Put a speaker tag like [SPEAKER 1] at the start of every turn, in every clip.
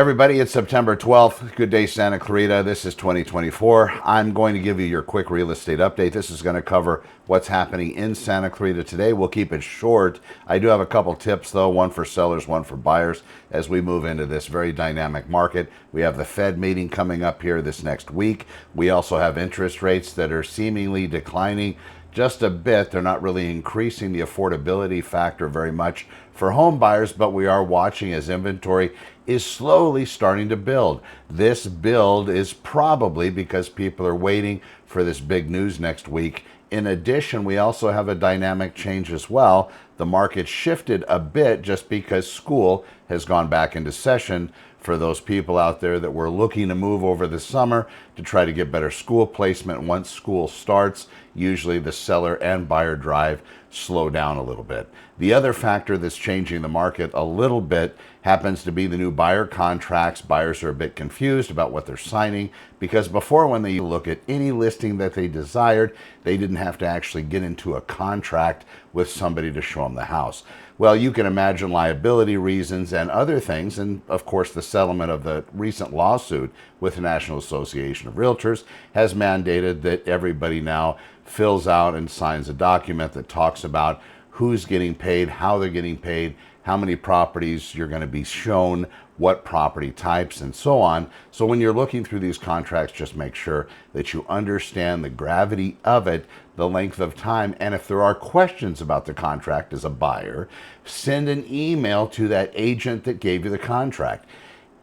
[SPEAKER 1] Everybody, it's September 12th. Good day, Santa Clarita. This is 2024. I'm going to give you your quick real estate update. This is going to cover what's happening in Santa Clarita today. We'll keep it short. I do have a couple tips, though, one for sellers, one for buyers, as we move into this very dynamic market. We have the Fed meeting coming up here this next week. We also have interest rates that are seemingly declining just a bit. They're not really increasing the affordability factor very much for home buyers, but we are watching as inventory is slowly starting to build. This build is probably because people are waiting for this big news next week. In addition, we also have a dynamic change as well. The market shifted a bit just because school has gone back into session for those people out there that were looking to move over the summer to try to get better school placement. Once school starts, usually the seller and buyer drive slow down a little bit. The other factor that's changing the market a little bit happens to be the new buyer contracts. Buyers are a bit confused about what they're signing because before, when they look at any listing that they desired, they didn't have to actually get into a contract with somebody to show them the house. Well, you can imagine liability reasons and other things, and of course the settlement of the recent lawsuit with the National Association of Realtors has mandated that everybody now fills out and signs a document that talks about who's getting paid, how they're getting paid, how many properties you're going to be shown, what property types, and so on. So when you're looking through these contracts, just make sure that you understand the gravity of it, the length of time, and if there are questions about the contract as a buyer, send an email to that agent that gave you the contract.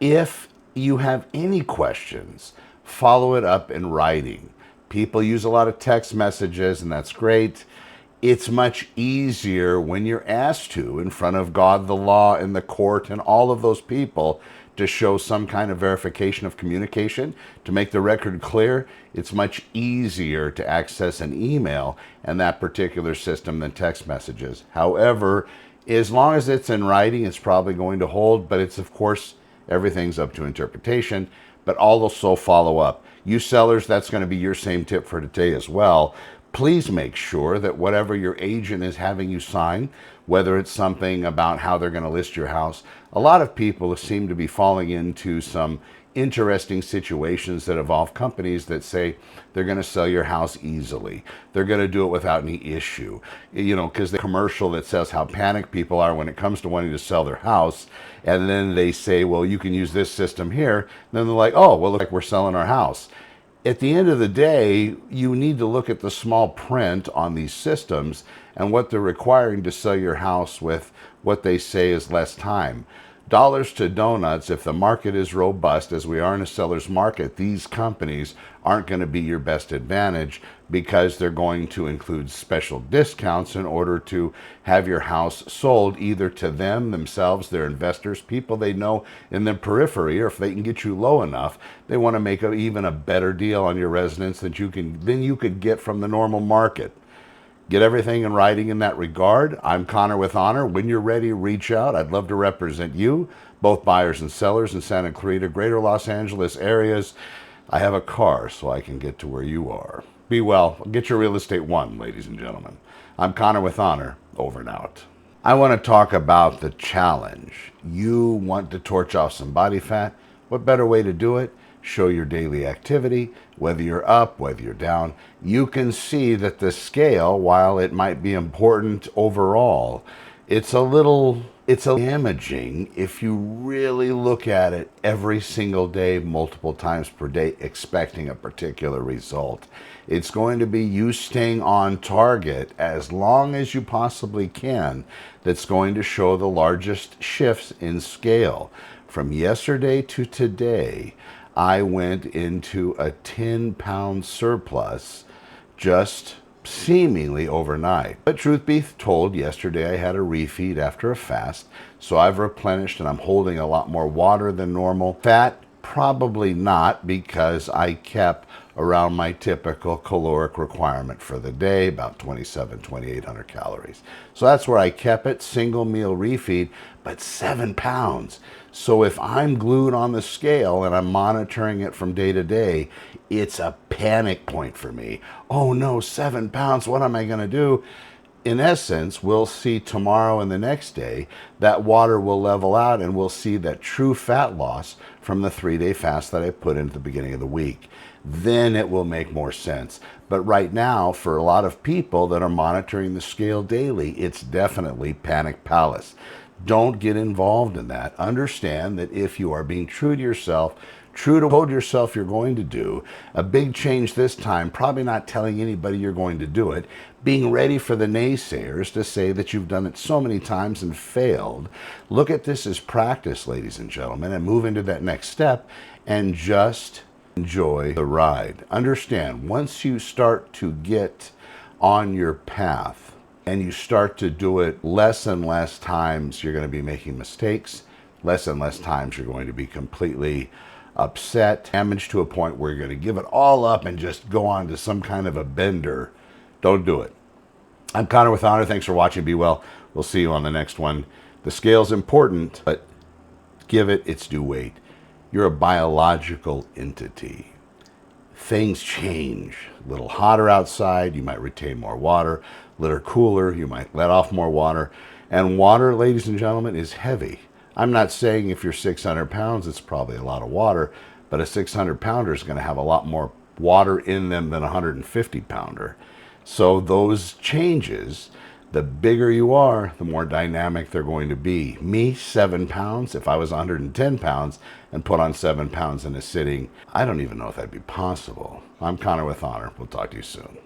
[SPEAKER 1] If you have any questions, follow it up in writing. People use a lot of text messages, and that's great. It's much easier when you're asked to, in front of God, the law, and the court, and all of those people, to show some kind of verification of communication, to make the record clear. It's much easier to access an email and that particular system than text messages. However, as long as it's in writing, it's probably going to hold, but it's, of course, everything's up to interpretation, but also follow up. You sellers, that's going to be your same tip for today as well. Please make sure that whatever your agent is having you sign, whether it's something about how they're going to list your house, a lot of people seem to be falling into some interesting situations that involve companies that say they're going to sell your house easily. They're going to do it without any issue. You know, because the commercial that says how panicked people are when it comes to wanting to sell their house, and then they say, well, you can use this system here. And then they're like, oh, well, look like we're selling our house. At the end of the day, you need to look at the small print on these systems and what they're requiring to sell your house with what they say is less time. Dollars to donuts, if the market is robust, as we are in a seller's market, these companies aren't going to be your best advantage because they're going to include special discounts in order to have your house sold either to them, themselves, their investors, people they know in the periphery, or if they can get you low enough, they want to make even a better deal on your residence than you could get from the normal market. Get everything in writing in that regard. I'm Connor with Honor. When you're ready, reach out. I'd love to represent you, both buyers and sellers in Santa Clarita, Greater Los Angeles areas. I have a car so I can get to where you are. Be well. Get your real estate won, ladies and gentlemen. I'm Connor with Honor. Over and out. I want to talk about the challenge. You want to torch off some body fat? What better way to do it? Show your daily activity, whether you're up, whether you're down. You can see that the scale, while it might be important overall, it's damaging if you really look at it every single day, multiple times per day, expecting a particular result. It's going to be you staying on target as long as you possibly can that's going to show the largest shifts in scale. From yesterday to today, I went into a 10-pound surplus just seemingly overnight. But truth be told, yesterday I had a refeed after a fast, so I've replenished and I'm holding a lot more water than normal. Fat, probably not, because I kept around my typical caloric requirement for the day, about 2,800 calories. So that's where I kept it, single meal refeed, but 7 pounds. So if I'm glued on the scale and I'm monitoring it from day to day, it's a panic point for me. Oh no, 7 pounds, what am I going to do? In essence, we'll see tomorrow and the next day that water will level out, and we'll see that true fat loss from the 3-day fast that I put in at the beginning of the week. Then it will make more sense. But right now, for a lot of people that are monitoring the scale daily, it's definitely panic palace. Don't get involved in that. Understand that if you are being true to yourself, true to what you told yourself you're going to do, a big change this time, probably not telling anybody you're going to do it, being ready for the naysayers to say that you've done it so many times and failed. Look at this as practice, ladies and gentlemen, and move into that next step and just enjoy the ride. Understand, once you start to get on your path and you start to do it less and less times, you're going to be making mistakes. Less and less times you're going to be completely upset, damaged to a point where you're going to give it all up and just go on to some kind of a bender. Don't do it. I'm Connor with Honor. Thanks for watching. Be well. We'll see you on the next one. The scale's important, but give it its due weight. You're a biological entity. Things change. A little hotter outside, you might retain more water. A little cooler, you might let off more water. And water, ladies and gentlemen, is heavy. I'm not saying if you're 600 pounds, it's probably a lot of water, but a 600 pounder is going to have a lot more water in them than a 150 pounder. So those changes, the bigger you are, the more dynamic they're going to be. Me, 7 pounds, if I was 110 pounds and put on 7 pounds in a sitting, I don't even know if that'd be possible. I'm Connor with Honor. We'll talk to you soon.